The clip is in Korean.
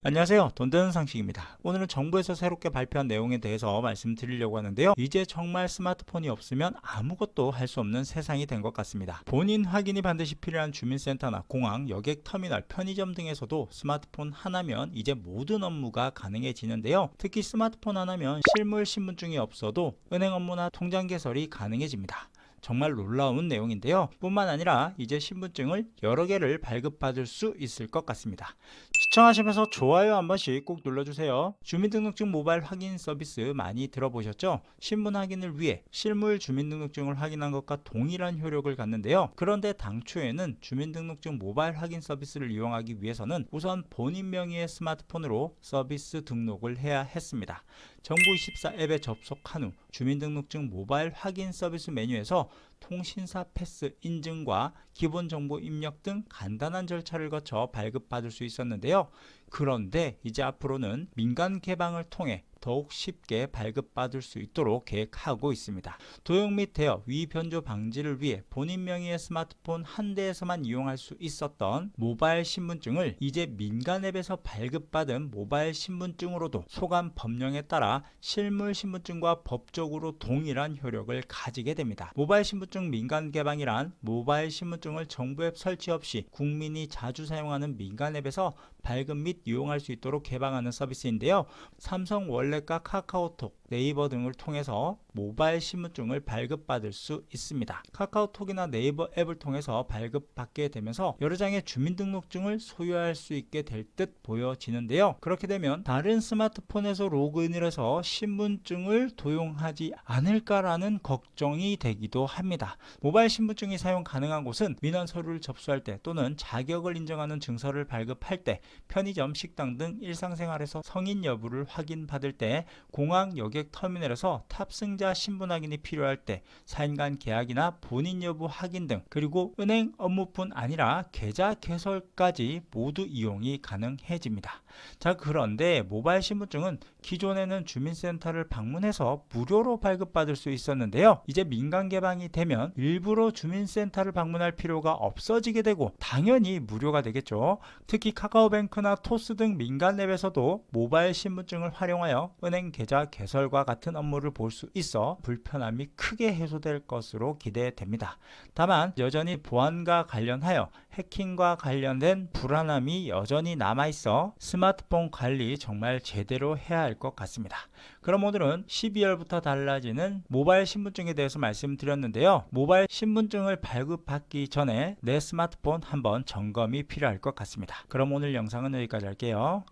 안녕하세요. 돈 되는 상식입니다. 오늘은 정부에서 새롭게 발표한 내용에 대해서 말씀드리려고 하는데요. 이제 정말 스마트폰이 없으면 아무것도 할 수 없는 세상이 된 것 같습니다. 본인 확인이 반드시 필요한 주민센터나 공항, 여객 터미널, 편의점 등에서도 스마트폰 하나면 이제 모든 업무가 가능해지는데요. 특히 스마트폰 하나면 실물 신분증이 없어도 은행 업무나 통장 개설이 가능해집니다. 정말 놀라운 내용인데요. 뿐만 아니라 이제 신분증을 여러 개를 발급받을 수 있을 것 같습니다. 시청하시면서 좋아요 한 번씩 꼭 눌러주세요. 주민등록증 모바일 확인 서비스 많이 들어보셨죠? 신분 확인을 위해 실물 주민등록증을 확인한 것과 동일한 효력을 갖는데요. 그런데 당초에는 주민등록증 모바일 확인 서비스를 이용하기 위해서는 우선 본인 명의의 스마트폰으로 서비스 등록을 해야 했습니다. 정부24 앱에 접속한 후 주민등록증 모바일 확인 서비스 메뉴에서 통신사 패스 인증과 기본정보 입력 등 간단한 절차를 거쳐 발급받을 수 있었는데요. 그런데 이제 앞으로는 민간 개방을 통해 더욱 쉽게 발급받을 수 있도록 계획하고 있습니다. 도용 및 대여, 위변조 방지를 위해 본인 명의의 스마트폰 한 대에서만 이용할 수 있었던 모바일 신분증을 이제 민간 앱에서 발급받은 모바일 신분증으로도 소관 법령에 따라 실물 신분증과 법적으로 동일한 효력을 가지게 됩니다. 모바일 신분증 민간 개방이란 모바일 신분증을 정부 앱 설치 없이 국민이 자주 사용하는 민간 앱에서 발급 및 이용할 수 있도록 개방하는 서비스인데요. 삼성 원래가 카카오톡, 네이버 등을 통해서 모바일 신분증을 발급받을 수 있습니다. 카카오톡이나 네이버 앱을 통해서 발급받게 되면서 여러 장의 주민등록증을 소유할 수 있게 될 듯 보여지는데요. 그렇게 되면 다른 스마트폰에서 로그인을 해서 신분증을 도용하지 않을까라는 걱정이 되기도 합니다. 모바일 신분증이 사용 가능한 곳은 민원 서류를 접수할 때 또는 자격을 인정하는 증서를 발급할 때, 편의점, 식당 등 일상생활에서 성인 여부를 확인받을 때, 공항, 여객 터미널에서 탑승자 신분 확인이 필요할 때, 사인 간 계약이나 본인 여부 확인 등, 그리고 은행 업무뿐 아니라 계좌 개설까지 모두 이용이 가능해집니다. 자, 그런데 모바일 신분증은 기존에는 주민센터를 방문해서 무료로 발급받을 수 있었는데요. 이제 민간 개방이 되면 일부러 주민센터를 방문할 필요가 없어지게 되고 당연히 무료가 되겠죠. 특히 카카오뱅크나 토스 등 민간 앱에서도 모바일 신분증을 활용하여 은행 계좌 개설과 같은 업무를 볼 수 있어 불편함이 크게 해소될 것으로 기대됩니다. 다만 여전히 보안과 관련하여 해킹과 관련된 불안함이 여전히 남아있어 스마트폰 관리 정말 제대로 해야 할 것 같습니다. 그럼 오늘은 12월부터 달라지는 모바일 신분증에 대해서 말씀드렸는데요. 모바일 신분증을 발급받기 전에 내 스마트폰 한번 점검이 필요할 것 같습니다. 그럼 오늘 영상은 여기까지 할게요.